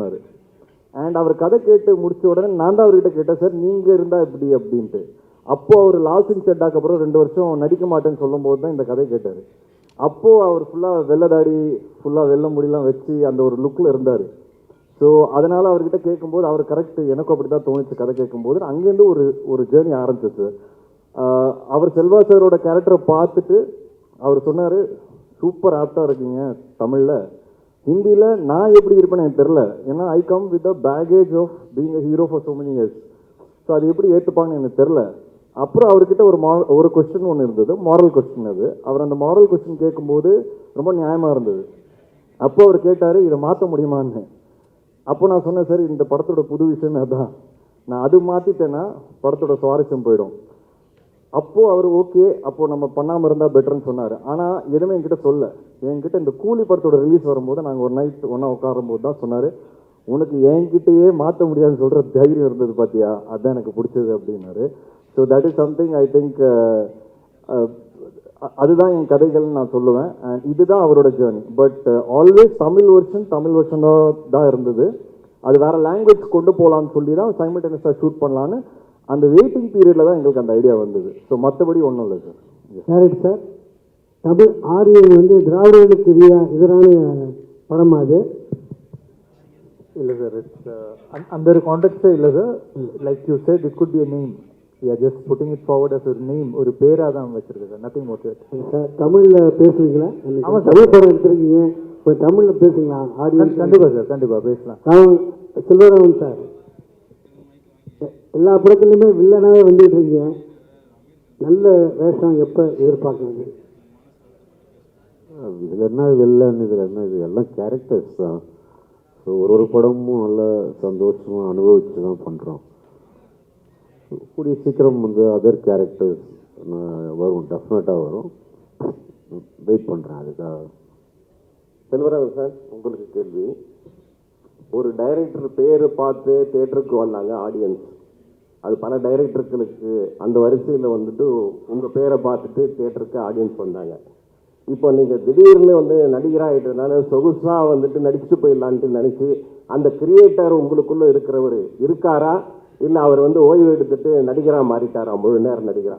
சொன்னார். அண்ட் அவர் கதை கேட்டு முடிச்ச உடனே நான் தான் அவர்கிட்ட கேட்டேன், சார் நீங்கள் இருந்தால் எப்படி அப்படின்ட்டு. அப்போது அவர் லால் சிங் செட்டாக்கு அப்புறம் 2 வருஷம் நடிக்க மாட்டேன்னு சொல்லும்போது தான் இந்த கதை கேட்டார். அப்போது அவர் ஃபுல்லாக வெள்ளதாடி, ஃபுல்லாக வெள்ளை முடியெல்லாம் வச்சு அந்த ஒரு லுக்கில் இருந்தார். ஸோ அதனால் அவர்கிட்ட கேட்கும்போது அவர் கரெக்ட், எனக்கும் அப்படி தான் தோணுச்சு கதை கேட்கும்போது. அங்கேருந்து ஒரு ஜேர்னி ஆரம்பிச்சிச்சு. அவர் செல்வா சாரோட கேரக்டரை பார்த்துட்டு அவர் சொன்னார், சூப்பர் ஆப்டாக இருக்கீங்க தமிழில், ஹிந்தியில் நான் எப்படி இருப்பேன்னு எனக்கு தெரில, ஏன்னா I come with a baggage of being a hero for so many years. So அது எப்படி ஏற்றுப்பாங்கன்னு எனக்கு தெரில. அப்புறம் அவர்கிட்ட ஒரு கொஸ்டின் ஒன்று இருந்தது, மாரல் கொஸ்டின். அது அவர் அந்த மாரல் கொஸ்டின் கேட்கும்போது ரொம்ப நியாயமாக இருந்தது. அப்போ அவர் கேட்டார், இதை மாற்ற முடியுமான்னு. அப்போ நான் சொன்னேன், சார் இந்த படத்தோட புது விஷயம் அதான், நான் அது மாற்றிட்டேன்னா படத்தோட சுவாரஸ்யம் போயிடும். அப்போது அவர் ஓகே, அப்போது நம்ம பண்ணாமல் இருந்தால் பெட்டர்னு சொன்னார். ஆனால் எதுவுமே என்கிட்ட என்கிட்ட இந்த கூலி படத்தோட ரிலீஸ் வரும்போது நாங்கள் ஒரு நைட் ஒன்றா உட்காரும்போது தான் சொன்னார், உனக்கு என்கிட்டயே மாற்ற முடியாதுன்னு சொல்கிற தைரியம் இருந்தது பார்த்தியா, அதுதான் எனக்கு பிடிச்சது அப்படின்னாரு. So that is something I think, அதுதான் என் கதைகள்னு நான் சொல்லுவேன். அண்ட் இதுதான் அவரோட journey. But always Tamil version தான் இருந்தது. அது வேறு லாங்குவேஜ் கொண்டு போகலான்னு சொல்லி தான் சைமல்டேனியஸாக ஷூட் பண்ணலான்னு அந்த வெயிட்டிங் பீரியடில் தான் எங்களுக்கு அந்த ஐடியா வந்தது. ஸோ மற்றபடி ஒன்றும் இல்லை sir. Correct sir. Tamil Aryan வந்து திராவிடர்களுக்கு எதிரான படம் அது இல்லை சார். இட்ஸ் அந்த ஒரு கான்டெக்டே இல்லை sir. Like you said, it could be a name. We are just putting it forward as a name. ஒரு பேராக தான் வச்சிருக்கு சார், நத்திங் மோர் சார். தமிழில் பேசுவீங்களா? ஆமாம், தமிழ் படம் எடுத்துருக்கீங்க, இப்போ தமிழில் பேசுங்களா ஆடியன்ஸ்? கண்டிப்பாக சார், கண்டிப்பாக பேசலாம். செல்வராமன் சார், எல்லா படத்துலையுமே வில்லனாகவே வந்துட்டு இருக்கீங்க, நல்ல வேஷம் எப்போ எதிர்பார்க்குறீங்க? இதில் என்ன வில்லன், இதில் என்ன, இது எல்லாம் கேரக்டர்ஸ் தான். ஸோ ஒரு படமும் நல்ல சந்தோஷமாக அனுபவிச்சு தான் பண்ணுறோம். கூடிய சீக்கிரம் வந்து அதர் கேரக்டர்ஸ் வரும், டெஃபினட்டாக வரும். வெயிட் பண்ணுறேன் அதுக்காக. செல்வராஜ் சார், உங்களுக்கு கேள்வி. ஒரு டைரக்டர் பேரை பார்த்து தேட்டருக்கு வந்தாங்க ஆடியன்ஸ். அது பல டைரக்டர்களுக்கு அந்த வரிசையில் வந்துட்டு உங்கள் பேரை பார்த்துட்டு தேட்டருக்கு ஆடியன்ஸ் வந்தாங்க. இப்போ நீங்கள் திடீர்னு வந்து நடிகராகிட்டதுனால சொகுசாக வந்துட்டு நடிச்சுட்டு போயிடலான்ட்டு நினச்சி அந்த கிரியேட்டர் உங்களுக்குள்ளே இருக்கிறவர் இருக்காரா, இல்லை அவர் வந்து ஓய்வு எடுத்துட்டு நடிகராக மாறிட்டாரா, முழு நேரம் நடிகரா?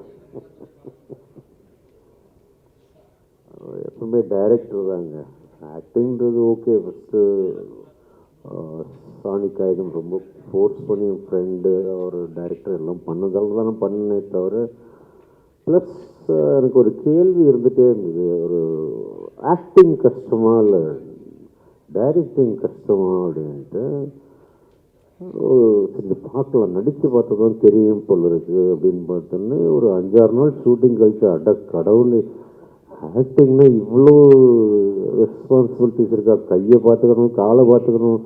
எப்பவுமே டைரக்டர் தாங்க. ஆக்டிங்கிறது ஓகே. ஃபஸ்ட்டு சாணிக்காயுதம் ரொம்ப ஃபோர்ஸ் பண்ணி என் ஃப்ரெண்டு ஒரு டைரக்டர் எல்லாம் பண்ணதால தான் நான் பண்ணே தவிர, ப்ளஸ் எனக்கு ஒரு கேள்வி இருந்துகிட்டே இருந்தது, ஒரு ஆக்டிங் கஷ்டமா இல்லை டைரக்டிங் கஷ்டமா அப்படின்ட்டு. கொஞ்சம் பார்க்கலாம், நடித்து பார்த்தா தான் தெரியும் போல இருக்குது அப்படின்னு பார்த்தோன்னே ஒரு 5-6 நாள் ஷூட்டிங் கழிச்சு, அட கடவுள், ஆக்டிங்னா இவ்வளோ ரெஸ்பான்சிபிலிட்டிஸ் இருக்கா, கையை பார்த்துக்கணும், காலை பார்த்துக்கணும்,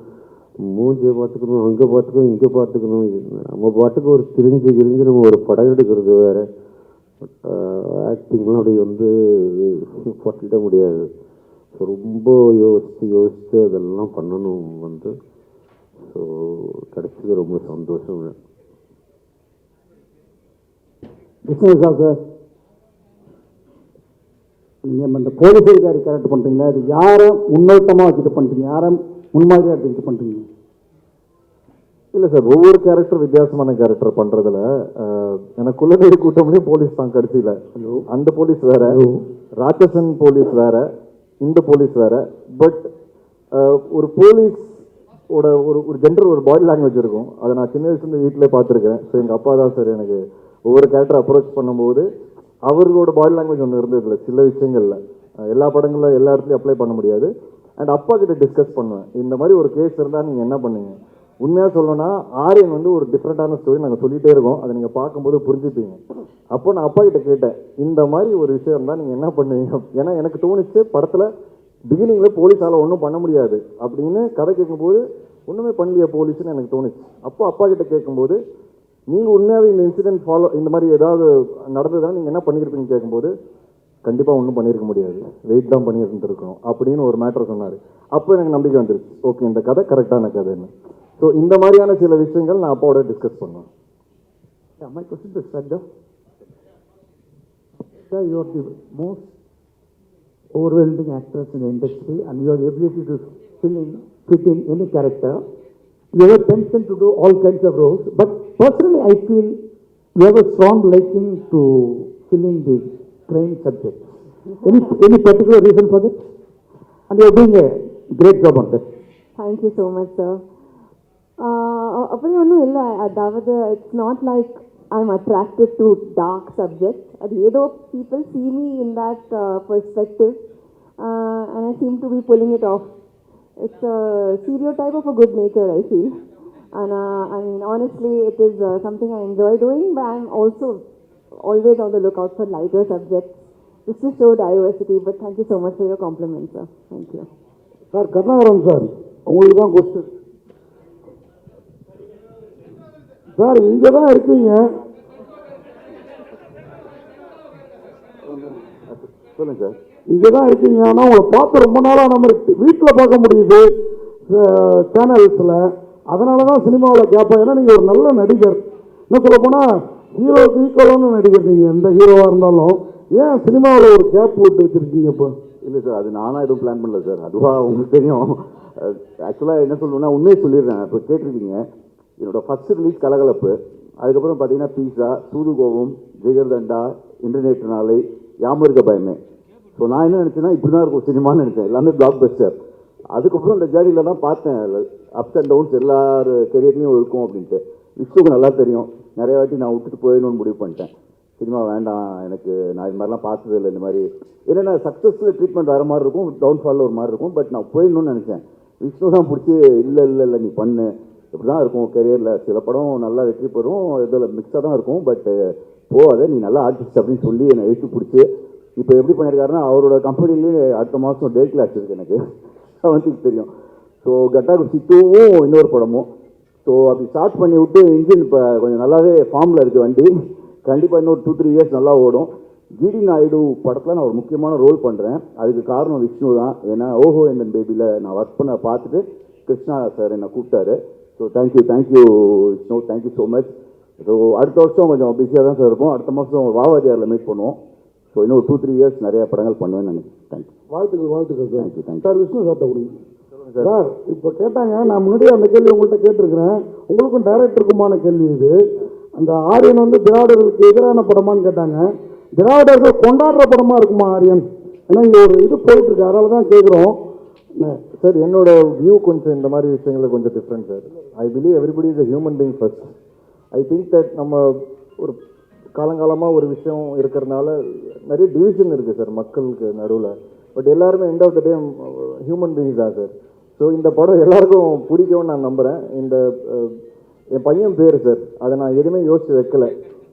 மூஞ்சியை பார்த்துக்கணும், அங்கே பார்த்துக்கணும், இங்கே பார்த்துக்கணும், நம்ம பாட்டுக்கு ஒரு திரிஞ்சு நம்ம ஒரு படம் எடுக்கிறது வேறு. பட் ஆக்டிங்லாம் அப்படி வந்து பட்டிட முடியாது. ஸோ ரொம்ப யோசித்து அதெல்லாம் பண்ணணும் வந்து. ஸோ கிடைச்சது ரொம்ப சந்தோஷம். விஷ்ணுசா சார், நீங்கள் இந்த போலீஸ் அதிகாரி கேரக்டர் பண்ணுறீங்களா, அது யாரை முன்னோட்டமாக வச்சுட்டு பண்ணுறீங்க, யாரை முன்மாதிரியாக எடுத்துக்கிட்டு பண்ணுறீங்க? இல்லை சார், ஒவ்வொரு கேரக்டர் வித்தியாசமான கேரக்டர் பண்ணுறதுல எனக்குள்ளே கூட்டமே போலீஸ் தான் கடைசியில். அந்த போலீஸ் வேற, ராட்சசன் போலீஸ் வேற, இந்த போலீஸ் வேற. பட் ஒரு போலீஸ் ஒரு ஜென்ரல் ஒரு பாடி லாங்குவேஜ் இருக்கும். அதை நான் சின்ன வயசுலேருந்து வீட்டிலே பார்த்துருக்கேன். ஸோ எங்கள் அப்பா தான் சார் எனக்கு ஒவ்வொரு கேரக்டர் அப்ரோச் பண்ணும்போது அவர்களோட பாடி லாங்குவேஜ் ஒன்று இருந்ததில்ல சில விஷயங்களில். எல்லா படங்களில் எல்லா இடத்துலையும் அப்ளை பண்ண முடியாது. அண்ட் அப்பா கிட்ட டிஸ்கஸ் பண்ணுவேன், இந்த மாதிரி ஒரு கேஸ் இருந்தால் நீங்கள் என்ன பண்ணுவீங்க. உண்மையாக சொல்லணும்னா ஆரியன் வந்து ஒரு டிஃப்ரெண்ட்டான ஸ்டோரி நாங்கள் சொல்லிகிட்டே இருக்கோம், அதை நீங்கள் பார்க்கும்போது புரிஞ்சுப்பீங்க. அப்போ நான் அப்பா கிட்ட கேட்டேன், இந்த மாதிரி ஒரு விஷயம் இருந்தால் நீங்கள் என்ன பண்ணுவீங்க. ஏன்னா எனக்கு தோணுச்சு படத்தில் பிகினிங்கில் போலீஸால் ஒன்றும் பண்ண முடியாது அப்படின்னு கதை கேட்கும்போது ஒன்றுமே பண்ணலையா போலீஸ்னு எனக்கு தோணுச்சு. அப்போ அப்பா கிட்ட கேட்கும்போது, நீங்கள் உண்மையாகவே இந்த இன்சிடென்ட் இந்த மாதிரி ஏதாவது நடந்ததுன்னா நீங்கள் என்ன பண்ணியிருப்பீங்கன்னு கேட்கும்போது, கண்டிப்பாக ஒன்றும் பண்ணியிருக்க முடியாது, வெயிட் தான் பண்ணியிருந்துருக்கணும் அப்படின்னு ஒரு மேட்டர் சொன்னார். அப்போ எனக்கு நம்பிக்கை வந்துருச்சு, ஓகே இந்த கதை கரெக்டான கதைன்னு. ஸோ இந்த மாதிரியான சில விஷயங்கள் நான் அப்பாவோட டிஸ்கஸ் பண்ணுவேன். My question to Shraddha. Sir, you are the most overwhelming actress in the industry and your ability to fit in any character we have a penchant to do all kinds of roles, but personally I feel we have a strong liking to filling the crime subjects. Any particular reason for that? And you are doing a great job on that. Thank you so much, sir. அப்படி ஒன்றும் இல்லை, அதாவது it's not like I am attracted to dark subject. அது ஏதோ people see me in that perspective and I seem to be pulling it off. It's a stereotype of a good nature, I feel. And I mean, honestly, it is something I enjoy doing, but I'm also always on the lookout for lighter subjects just to show diversity. But thank you so much for your compliments, sir. Thank you. Sir Karunakaran sir, உங்களுக்கு தான் question. Sir இங்கே தான் இருக்கீங்க. சொல்லுங்க sir. இங்கே தான் இருக்கீங்க, ஆனால் உங்களை பார்த்து ரொம்ப நாளாக நம்ம வீட்டில் பார்க்க முடியுது சேனல்ஸில். அதனால தான் சினிமாவில் கேட்பேன். ஏன்னா நீங்கள் ஒரு நல்ல நடிகர். என்ன சொல்ல போனால் ஹீரோவுக்கு ஈக்குவலான நடிகர் நீங்கள், எந்த ஹீரோவாக இருந்தாலும். ஏன் சினிமாவில் ஒரு கேப் விட்டு வச்சுருக்கீங்க இப்போ? இல்லை சார், அது நானாக எதுவும் பிளான் பண்ணல சார். அதுவாக உங்களுக்கு தெரியும். ஆக்சுவலாக என்ன சொல்லணும்னா, உண்மையை சொல்லிடுறேன். இப்போ கேட்டிருக்கீங்க, என்னோடய ஃபஸ்ட் ரிலீஸ் கலகலப்பு, அதுக்கப்புறம் பார்த்தீங்கன்னா பீஸா, சூதுகோவம், ஜெகர்தண்டா, இன்டர்நெட் நாளை, யாமருக்க பயமே. ஸோ நான் என்ன நினச்சேன்னா, இப்படி தான் இருக்கும் சினிமான்னு நினச்சேன். எல்லாமே பிளாக் பஸ்டர். அதுக்கப்புறம் இந்த ஜேர்னியில் தான் பார்த்தேன் அப்ஸ் அண்ட் டவுன்ஸ் எல்லார் கெரியர்லேயும் இருக்கும் அப்படின்ட்டு. விஷ்ணுக்கு நல்லா தெரியும். நிறைய வாட்டி நான் விட்டுட்டு போயிடணும்னு முடிவு பண்ணிட்டேன். சினிமா வேண்டாம் எனக்கு, நான் இது மாதிரிலாம் பார்த்தது இல்லை. இந்த மாதிரி ஏன்னா சக்ஸஸ்ஃபுல் ட்ரீட்மெண்ட் வேறு மாதிரி இருக்கும், டவுன்ஃபாலில் ஒரு மாதிரி இருக்கும். பட் நான் போயிடணும்னு நினச்சேன். விஷ்ணு தான் பிடிச்சி இல்லை நீ பண்ணு, இப்படி தான் இருக்கும் கெரியரில். சில படம் நல்லா வெற்றி பெறும், இதில் மிக்ஸாக தான் இருக்கும். பட்டு போகாத, நீ நல்லா ஆர்டிஸ்ட் அப்படின்னு சொல்லி என்னை இழுத்து பிடிச்சி இப்போ எப்படி பண்ணியிருக்காருன்னா, அவரோட கம்பெனிலேயே அடுத்த மாதம் டே கிளாஸ் இருக்குது எனக்கு, 7th தெரியும். ஸோ கட்டா குச்சி 2வும் இன்னொரு படமும். ஸோ அப்படி ஸ்டார்ட் பண்ணி விட்டு இன்ஜின் இப்போ கொஞ்சம் நல்லாவே ஃபார்மில் இருக்குது வண்டி. கண்டிப்பாக இன்னொரு 2-3 இயர்ஸ் நல்லா ஓடும். ஜிடி நாயுடு படத்தில் நான் ஒரு முக்கியமான ரோல் பண்ணுறேன். அதுக்கு காரணம் விஷ்ணு தான். ஏன்னா ஓஹோ என் பேபியில் நான் ஒர்க் பண்ண பார்த்துட்டு கிருஷ்ணா சார் என்னை கூப்பிட்டாரு. So thank you Vishnu, thank you so much. So அடுத்த வருஷம் கொஞ்சம் பிஸியாக தான் சார் இருக்கும். அடுத்த மாதம் வாவாதியாரில் மீட் பண்ணுவோம். ஸோ இன்னும் 2-3 இயர்ஸ் நிறைய படங்கள் பண்ணுவேன்னு நினைக்கிறேன். தேங்க்யூ. வாழ்த்துக்கள் சார். தேங்க்யூ. சார் விஷ்ணு சார்ட்ட கொடுங்க சார். இப்போ கேட்டாங்க, நான் முன்னாடியே அந்த கேள்வி உங்கள்கிட்ட கேட்டிருக்கிறேன். உங்களுக்கும் டைரக்டருக்குமான கேள்வி இது. அந்த ஆரியன் வந்து திராவிடர்களுக்கு எதிரான படமான்னு கேட்டாங்க. திராவிடர்கள் கொண்டாடுற படமா இருக்குமா ஆரியன்? ஏன்னா இங்கே ஒரு இது போயிட்டு இருக்கு, அதனால தான் கேட்குறோம் சார். என்னோட வியூ கொஞ்சம் இந்த மாதிரி விஷயங்கள் கொஞ்சம் different sir. I believe everybody is a human being first. I think that நம்ம ஒரு காலங்காலமாக ஒரு விஷயம் இருக்கிறதுனால நிறைய டிவிஷன் இருக்குது சார் மக்களுக்கு நடுவில். பட் எல்லாருமே end of the day human beings தான் சார். ஸோ இந்த படம் எல்லாருக்கும் பிடிக்கும்னு நான் நம்புகிறேன். இந்த என் பையன் பேர் சார், அதை நான் எதுவுமே யோசிச்சு வைக்கல,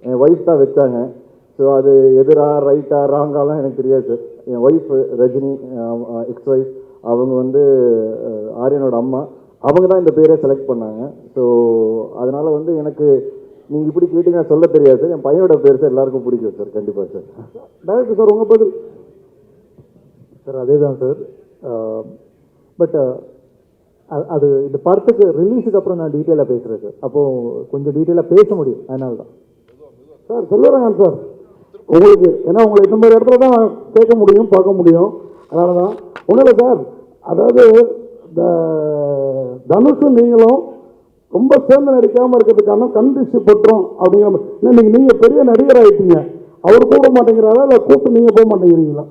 என் ஒய்ஃப் தான் வச்சாங்க. ஸோ அது எதிரா ரைட்டா ராங்காலாம் எனக்கு தெரியாது சார். என் ஒய்ஃப் ரஜினி, எக்ஸ் ஒய்ஃப், அவங்க வந்து ஆரியனோட அம்மா, அவங்க தான் இந்த பேரை செலக்ட் பண்ணாங்க. ஸோ அதனால் வந்து எனக்கு நீங்கள் இப்படி கேட்டிங்கன்னா சொல்ல தெரியாது சார். என் பையனோட பேர் சார் எல்லாருக்கும் பிடிக்கும் சார். கண்டிப்பாக சார். டைரக்டர் சார் உங்கள் பதில் சார் அதே தான் சார். பட் அது இந்த படத்துக்கு ரிலீஸுக்கு அப்புறம் நான் டீட்டெயிலாக பேசுகிறேன் சார். அப்போது கொஞ்சம் டீட்டெயிலாக பேச முடியும், அதனால தான் சார். சொல்லுறாங்க சார் உங்களுக்கு, ஏன்னா உங்களை இந்த மாதிரி இடத்துல தான் கேட்க முடியும், பார்க்க முடியும். அதனால தான் ஒன்றும் இல்லை சார். அதாவது இந்த தனுஷும் நீங்களும் ரொம்ப சேர்ந்து நடிக்காமல் இருக்கிறதுக்கான கண்டிச்சு பட்டுரும் அப்படிங்கிற மாதிரி. நீங்கள் பெரிய நடிகர் ஆகிட்டீங்க, அவர் கூப்பிட மாட்டேங்கிறாரா இல்லை கூப்பிட்டு நீங்கள் போக மாட்டேங்கிறீங்களா?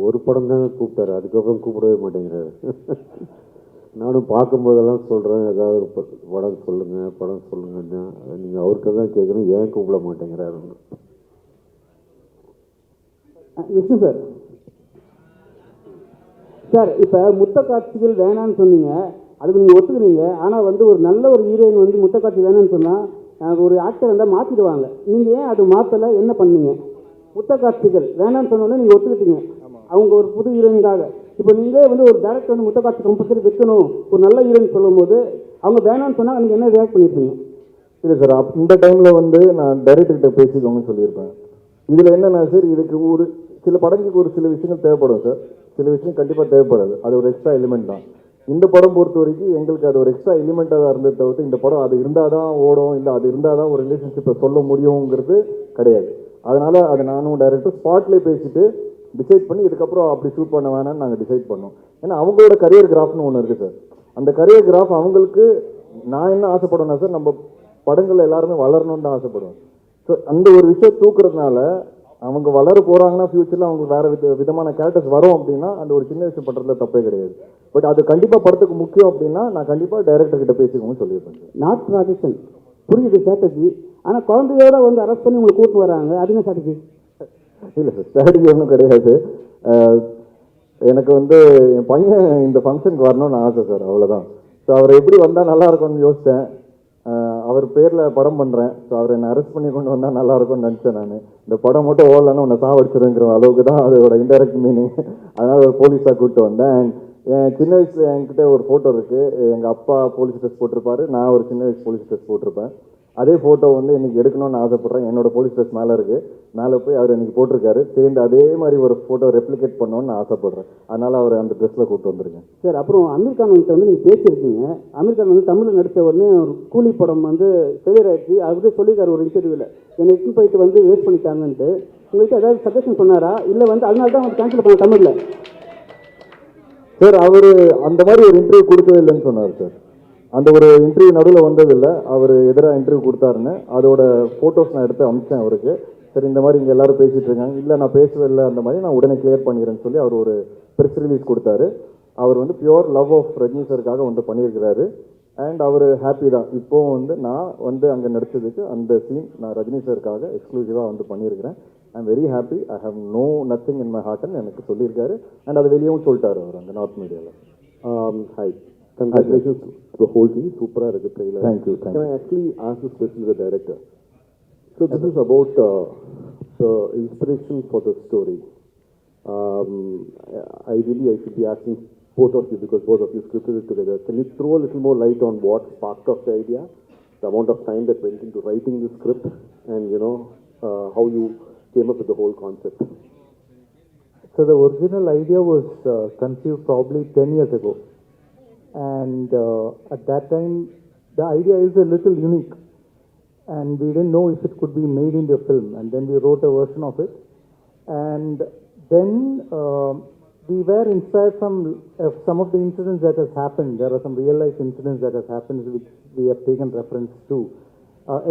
ஒரு படம் தாங்க கூப்பிட்டாரு, அதுக்கப்புறம் கூப்பிடவே மாட்டேங்கிறாரு. நானும் பார்க்கும்போதெல்லாம் சொல்கிறேன், ஏதாவது ஒரு படம் சொல்லுங்கன்னா நீங்கள் அவர்கிட்ட தான் கேட்குறேன், ஏன் கூப்பிட மாட்டேங்கிறாருன்னு. விஷ்ணு சார். சார் இப்போ முத்த காட்சிகள் வேணான்னு சொன்னீங்க, அதுக்கு நீங்கள் ஒத்துக்கிறீங்க. ஆனால் வந்து ஒரு நல்ல ஒரு ஹீரோயின் வந்து முத்த காட்சி வேணும்னு சொன்னால் ஒரு ஆக்டர் வந்தால் மாற்றிடுவாங்க. நீங்கள் ஏன் அது மாற்றலை, என்ன பண்ணீங்க? முத்த காட்சிகள் வேணான்னு சொன்னோன்னே நீங்கள் ஒத்துக்கிட்டீங்க, அவங்க ஒரு புது ஹீரோயினுக்காக. இப்போ நீங்களே வந்து ஒரு டேரக்டர் வந்து முத்த காட்சி கம்பல்சரி வைக்கணும் ஒரு நல்ல ஹீரோயின் சொல்லும் போது அவங்க வேணான்னு சொன்னால் நீங்கள் என்ன ரியாக்ட் பண்ணியிருப்பீங்க? இல்லை சார், இந்த டைமில் வந்து நான் டைரக்டர்கிட்ட பேசிக்கோங்கன்னு சொல்லியிருப்பேன். இதில் என்னென்னா சார், இதுக்கு ஒரு சில படங்களுக்கு ஒரு சில விஷயங்கள் தேவைப்படும் சார், சில விஷயம் கண்டிப்பாக தேவைப்படாது. அது ஒரு எக்ஸ்ட்ரா எலிமெண்ட் தான். இந்த படம் பொறுத்த வரைக்கும் எங்களுக்கு அது ஒரு எக்ஸ்ட்ரா எலிமெண்ட்டாக தான் இருந்தது தவிர்த்து இந்த படம் அது இருந்தால் தான் ஓடும், இல்லை அது இருந்தால் தான் ஒரு ரிலேஷன்ஷிப்பை சொல்ல முடியுங்கிறது கிடையாது. அதனால் அதை நானும் டைரக்டர் ஸ்பாட்லேயே பேசிட்டு டிசைட் பண்ணி இதுக்கப்புறம் அப்படி ஷூட் பண்ண வேணாம்னு நாங்கள் டிசைட் பண்ணோம். ஏன்னா அவங்களோட கரியர் கிராஃப்னு ஒன்று இருக்குது சார். அந்த கரியர் கிராஃப் அவங்களுக்கு நான் என்ன ஆசைப்படுவேன்னா சார், நம்ம படங்கள் எல்லாருமே வளரணும்னு தான் ஆசைப்படுவேன். ஸோ அந்த ஒரு விஷயம் தூக்குறதுனால அவங்க வளர போகிறாங்கன்னா ஃப்யூச்சரில் அவங்களுக்கு வேறு விதமான கேரக்டர்ஸ் வரும் அப்படின்னா அந்த ஒரு சின்ன விஷயம் பண்ணுறதுல தப்பே கிடையாது. பட் அது கண்டிப்பாக படத்துக்கு முக்கியம் அப்படின்னா நான் கண்டிப்பாக டைரக்டர் கிட்ட பேசிக்கணும்னு சொல்லியிருப்பேன் சார். நாட் ப்ராஜெக்ஷன் புரியுது ஸ்ட்ராட்டஜி. ஆனால் குழந்தையோட வந்து அரெஸ்ட் பண்ணி உங்களை கூட்டு வராங்க, அது என்ன ஸ்ட்ராட்டஜி? இல்லை சார், ஸ்ட்ராட்டஜி ஒன்றும் கிடையாது. எனக்கு வந்து என் பையன் இந்த ஃபங்க்ஷனுக்கு வரணும்னு ஆசை சார், அவ்வளோதான். ஸோ அவர் எப்படி வந்தால் நல்லா இருக்கும்னு யோசித்தேன். அவர் பேரில் படம் பண்ணுறேன். ஸோ அவர் என்னை அரெஸ்ட் பண்ணி கொண்டு வந்தால் நல்லா இருக்கும்னு நினச்சேன். நான் இந்த படம் மட்டும் ஓடலன்னு உன்னை சாவடிச்சிருங்கிற அளவுக்கு தான் அதோட இன்டெரக்ட் மீனிங். அதனால் ஒரு போலீஸாக கூப்பிட்டு வந்தேன். என் சின்ன வயசில் என்கிட்ட ஒரு ஃபோட்டோ இருக்குது. எங்கள் அப்பா போலீஸ் ட்ரெஸ் போட்டிருப்பாரு, நான் ஒரு சின்ன வயசு போலீஸ் ட்ரெஸ் போட்டிருப்பேன். அதே ஃபோட்டோ வந்து இன்றைக்கி எடுக்கணும்னு ஆசைப்பட்றேன். என்னோட போலீஸ் ட்ரெஸ் மேலே இருக்குது, மேலே போய் அவர் இன்றைக்கி போட்டிருக்காரு. சேர்ந்து அதே மாதிரி ஒரு ஃபோட்டோ ரெப்ளிகேட் பண்ணணும்னு நான் ஆசைப்பட்றேன். அதனால் அவர் அந்த ட்ரெஸ்ஸில் கூப்பிட்டு வந்திருக்கேன். சார், அப்புறம் அமீர் கான் வந்து நீங்கள் பேசியிருக்கீங்க. அமீர் கான் வந்து தமிழில் நடித்த உடனே ஒரு கூலி படம் வந்து ஃபெயிலியர் ஆயிடுச்சு. அவரே சொல்லியிருக்காரு ஒரு இன்டர்வியூவில், என்னை இட்டு போயிட்டு வந்து வேஸ்ட் பண்ணிட்டாங்கன்ட்டு. உங்களுக்கு ஏதாவது சஜஷன் சொன்னாரா, இல்லை வந்து அதனால தான் வந்து கேன்சல் பண்ண தமிழில்? சார், அவர் அந்த மாதிரி ஒரு இன்டர்வியூ கொடுக்கவே இல்லைன்னு சொன்னார் சார். அந்த ஒரு இன்டர்வியூ நடுவில் வந்ததில்லை. அவர் எதிராக இன்டர்வியூ கொடுத்தாருன்னு அதோட ஃபோட்டோஸ் நான் எடுத்து அனுப்பிச்சேன் அவருக்கு. சரி, இந்த மாதிரி இங்கே எல்லாரும் பேசிகிட்டு இருக்காங்க, இல்லை நான் பேசவே இல்லை, அந்த மாதிரி நான் உடனே கிளியர் பண்ணிக்கிறேன்னு சொல்லி அவர் ஒரு ப்ரெஸ் ரிலீஸ் கொடுத்தாரு. அவர் வந்து பியோர் லவ் ஆஃப் ரஜினி சாருக்காக வந்து பண்ணியிருக்கிறாரு. அண்ட் அவர் ஹாப்பி தான். இப்போவும் வந்து நான் வந்து அங்கே நடித்ததுக்கு அந்த சீன் நான் ரஜினி சாருக்காக எக்ஸ்க்ளூசிவாக வந்து பண்ணியிருக்கிறேன். I am very happy. I have no nothing in my ஹார்ட்னு எனக்கு சொல்லியிருக்காரு. அண்ட் அது வெளியவும் சொல்லிட்டாரு அவர் அந்த நார்த் மீடியாவில். Hi, congratulations to the whole team. Super trailer. Thank you. Can I actually ask this question to the director? So this is about the inspiration for the story. Ideally, I should be asking both of you because both of you scripted it together. Can you throw a little more light on what sparked off the idea, the amount of time that went into writing the script, and how you came up with the whole concept? So the original idea was conceived probably 10 years ago. And at that time, the idea is a little unique. And we didn't know if it could be made into a film. And then we wrote a version of it. And then we were inspired from some of the incidents that has happened. There are some real life incidents that has happened which we have taken reference to.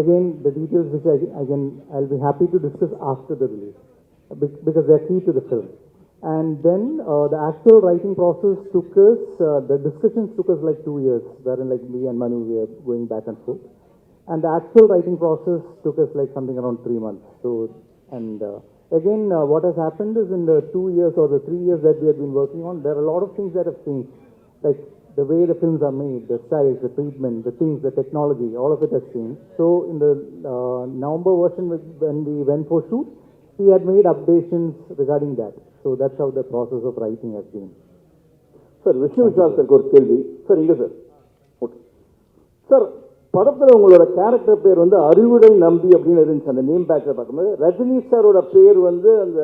Again, the details which I'll be happy to discuss after the release because they are key to the film. And then the actual writing process took us, the discussions took us like 2 years, wherein like me and Manu, we are going back and forth. And the actual writing process took us like something around 3 months. So, and again, what has happened is in the 2 years or the 3 years that we have been working on, there are a lot of things that have changed. Like the way the films are made, the styles, the treatment, the things, the technology, all of it has changed. So in the November version, when we went for shoot, we had made updations regarding that. So that's how the process of writing has been. Sir, Vishnu Vishal சாருக்கு ஒரு கேள்வி. Sir, இங்கே sir. Okay sir, படத்தில் உங்களோட character பேர் வந்து அறிவுடை நம்பி அப்படின்னு இருந்துச்சு. அந்த நேம் பேக்கில் பார்க்கும்போது ரஜினி சாரோட பேர் வந்து அந்த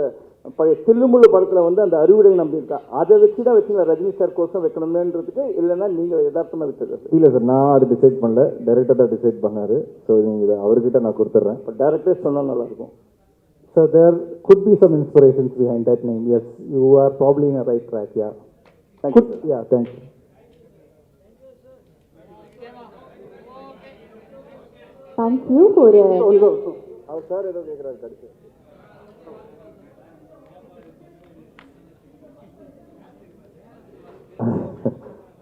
பழைய தில்லுமுள்ளு படத்தில் வந்து அந்த அறிவுடை நம்பி இருக்கா, அதை வச்சு தான் வச்சுங்களா ரஜினி சார் கோசம் வைக்கணுமேன்றதுக்கு, இல்லைன்னா நீங்கள் யதார்த்தமாக வச்சுருக்கா? இல்லை சார், நான் அது டிசைட் பண்ணல, டைரக்டர் தான் டிசைட் பண்ணார். ஸோ நீங்கள் இதை அவர்கிட்ட நான் கொடுத்துட்றேன். இப்போ டேரக்டரே சொன்னால் நல்லாயிருக்கும். So there could be some inspirations behind that name. Yes, you are probably in a right track. Yeah. Thank you, sir. Yeah, thanks. Thank you for அவர் சார் ஏதோ கேட்குறாரு கடைசி.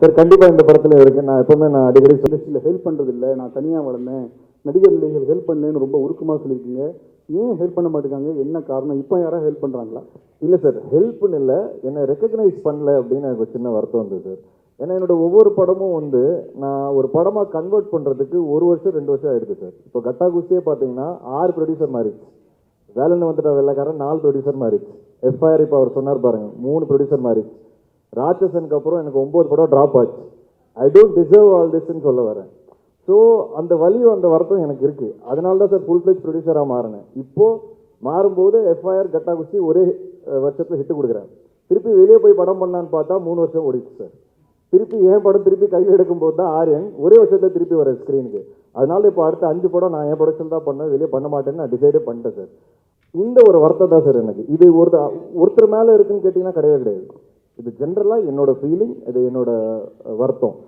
சார், கண்டிப்பாக இந்த படத்தில் இருக்கு. நான் எப்பவுமே நான் அடிக்கடி இண்டஸ்ட்ரியில் ஹெல்ப் பண்ணுறது இல்லை, நான் தனியாக வளர்ந்தேன், நடிகர் நிலைகள் ஹெல்ப் பண்ணேன்னு ரொம்ப உருக்கமாக சொல்லியிருக்கீங்க. ஏன் ஹெல்ப் பண்ண மாட்டேங்காங்க, என்ன காரணம்? இப்போ யாராவது ஹெல்ப் பண்ணுறாங்களா? இல்லை சார், ஹெல்ப்னு இல்லை, என்னை ரெக்கக்னைஸ் பண்ணல அப்படின்னு எனக்கு ஒரு சின்ன வருத்தம் வந்தது சார். ஏன்னா என்னோட ஒவ்வொரு படமும் வந்து நான் ஒரு படமாக கன்வெர்ட் பண்ணுறதுக்கு 1 வருஷம் 2 வருஷம் ஆயிடுது சார். இப்போ கட்டா குஸ்தியே பார்த்தீங்கன்னா 6 ப்ரொடியூசர் மாறிடுச்சு. வேலைன்னு வந்துட்ட வெள்ளைக்காரன் 4 ப்ரொடியூசர் மாறிடுச்சு. எஃப்ஐஆர் இப்போ அவர் சொன்னார் பாருங்க, 3 ப்ரொடியூசர் மாறிடுச்சு. ராட்சசனுக்கு அப்புறம் எனக்கு 9 படம் ட்ராப் ஆச்சு. ஐ டோன்ட் டிசர்வ் ஆல் திஸ்ன்னு சொல்ல வரேன். ஸோ அந்த வலியும் அந்த வருத்தம் எனக்கு இருக்குது. அதனால தான் சார் ஃபுல் ஃப்ளெஜ் ப்ரொடியூசராக மாறினேன். இப்போது மாறும்போது எஃப்ஐஆர் கட்டா குஸ்தி ஒரே வருஷத்தில் ஹிட்டு கொடுக்குறேன். திருப்பி வெளியே போய் படம் பண்ணான்னு பார்த்தா 3 வருஷம் ஓடிச்சு சார். திருப்பி என் படம் திருப்பி கையில் எடுக்கும்போது தான் ஆரியன் ஒரே வருஷத்தில் திருப்பி வர ஸ்க்ரீனுக்கு. அதனால இப்போ அடுத்த 5 படம் நான் என் ப்ரொடக்ஷன் தான் பண்ணேன், வெளியே பண்ண மாட்டேன்னு நான் டிசைடே பண்ணிட்டேன் சார். இந்த ஒரு வருத்தம் தான் சார் எனக்கு. இது ஒருத்தர் மேலே இருக்குன்னு கேட்டிங்கன்னா கிடையவே கிடையாது. இது ஜென்ரலாக என்னோட ஃபீலிங், இது என்னோட வருத்தம்.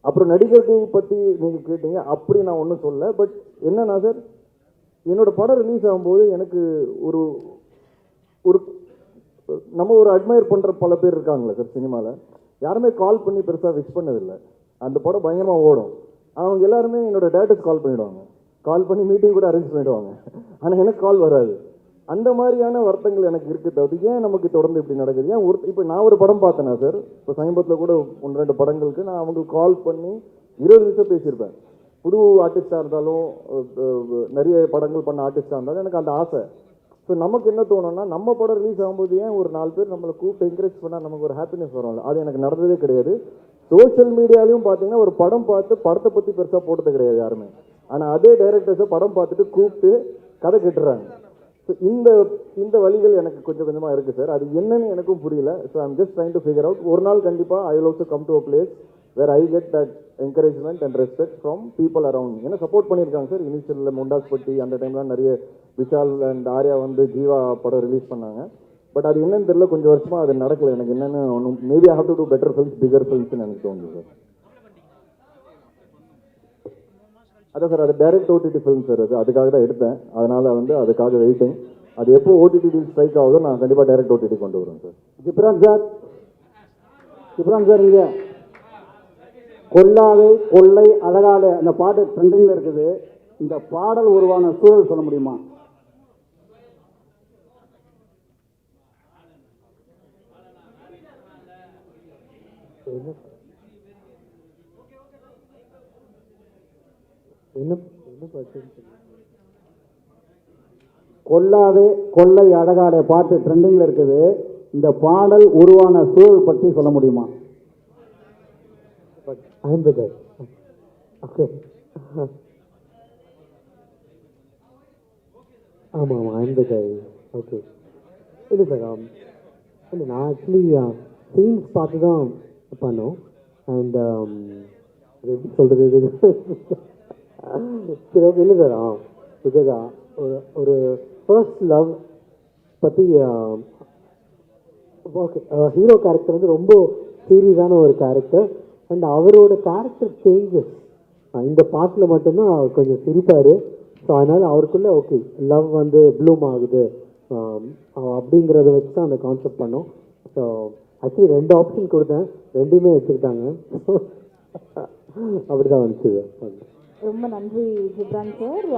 அப்புறம் நடிகர்கள் பற்றி நீங்கள் கேட்டீங்க, அப்படி நான் ஒன்றும் சொல்லலை. பட் என்னன்னா சார், என்னோட படம் ரிலீஸ் ஆகும்போது எனக்கு ஒரு ஒரு நம்ம ஒரு அட்மையர் பண்ணுற பல பேர் இருக்காங்களே சார் சினிமாவில், யாருமே கால் பண்ணி பெருசாக விஷ் பண்ணதில்லை. அந்த படம் பயங்கரமாக ஓடும், அவங்க எல்லாருமே என்னோட டேரக்டர்ஸ் கால் பண்ணிவிடுவாங்க, கால் பண்ணி மீட்டிங் கூட அரேஞ்ச் பண்ணிவிடுவாங்க. ஆனால் எனக்கு கால் வராது. அந்த மாதிரியான வருத்தங்கள் எனக்கு இருக்குது. அது ஏன் நமக்கு தொடர்ந்து இப்படி நடக்குது? ஏன் இப்போ நான் ஒரு படம் பார்த்தேன்னா சார், இப்போ சமீபத்தில் கூட 1-2 படங்களுக்கு நான் அவங்களுக்கு கால் பண்ணி 20 நிமிஷம் பேசியிருப்பேன். புது ஆர்டிஸ்டாக இருந்தாலும் நிறைய படங்கள் பண்ண ஆர்டிஸ்டாக இருந்தாலும் எனக்கு அந்த ஆசை. ஸோ நமக்கு என்ன தோணும்னா, நம்ம படம் ரிலீஸ் ஆகும்போது ஏன் ஒரு 4 பேர் நம்மளை கூப்பிட்டு என்கரேஜ் பண்ணால் நமக்கு ஒரு ஹாப்பினஸ் வரும்ல. அது எனக்கு நடந்ததே கிடையாது. சோஷியல் மீடியாலையும் பார்த்தீங்கன்னா ஒரு படம் பார்த்து படத்தை பற்றி பெருசாக போட்டது கிடையாது யாருமே. ஆனால் அதே டைரக்டர்ஸை படம் பார்த்துட்டு கூப்பிட்டு கதை கேட்டுறாங்க. ஸோ இந்த வழிகள் எனக்கு கொஞ்சம் கொஞ்சமாக இருக்குது சார். அது என்னன்னு எனக்கும் புரியல. So I'm just trying to figure out. ஒரு நாள் கண்டிப்பாக I will also come to a place where I get that encouragement and respect from people around. ஏன்னா சப்போர்ட் பண்ணியிருக்காங்க சார். இனிஷியலில் முண்டாஸ்பட்டி அந்த டைம்லாம் நிறைய விஷால் அண்ட் ஆர்யா வந்து ஜீவா படம் ரிலீஸ் பண்ணாங்க. பட் அது என்னன்னு தெரியல, கொஞ்சம் வருஷமாக அது நடக்கல. எனக்கு என்னென்னு ஒன்றும் maybe I have to do better films, bigger ஃபில்ம்ஸ்னு எனக்கு தோணுது சார். அதான் சார், அது டைரக்ட் ஓடிடி ஃபிலிம் சார். அதுக்காக தான் எடுத்தேன். அதனால் வந்து அதுக்காக வெயிட்டிங். அது எப்போ ஓடிடி ஸ்ட்ரைக் ஆகுதோ நான் கண்டிப்பாக டைரக்ட் ஓடிடி கொண்டு வருவேன் சார். ஜிப்ரான் சார் இங்கே கொல்லாதை கொள்ளை அழகாலே அந்த பாட்டு ட்ரெண்டிங்கில் இருக்குது. இந்த பாடல் உருவான சூழல் சொல்ல முடியுமா? கொல்லாதே கொள்ளை அழகாலே பாட்டு ட்ரெண்டிங்கில் இருக்குது. இந்த பாடல் உருவான சூழல் பற்றி சொல்ல முடியுமா? ஆமாம், ஐம் த கை. ஓகே. இல்லை சார், இல்லை நான் ஆக்சுவலி சீன்ஸ் பார்த்து தான் பண்ணோம். அண்ட் எப்படி சொல்கிறது, சரி ஓகே. இல்லை சார், பிகாஸ் ஒரு ஃபர்ஸ்ட் லவ் பற்றி ஓகே. ஹீரோ கேரக்டர் வந்து ரொம்ப சீரியஸான ஒரு கேரக்டர். அண்ட் அவரோட கேரக்டர் சேஞ்சஸ் இந்த பாட்டில் மட்டும்தான் கொஞ்சம் சிரிப்பார். ஸோ அதனால் அவருக்குள்ளே ஓகே லவ் வந்து ப்ளூம் ஆகுது அப்படிங்கிறத வச்சு தான் அந்த கான்செப்ட் பண்ணோம். ஸோ ஆக்சுவலி 2 ஆப்ஷன் கொடுத்தேன், 2மே எடுத்துக்கிட்டாங்க. அப்படி தான் வந்துச்சு. ரொம்ப நன்றி ஜிப்ரான் சார்.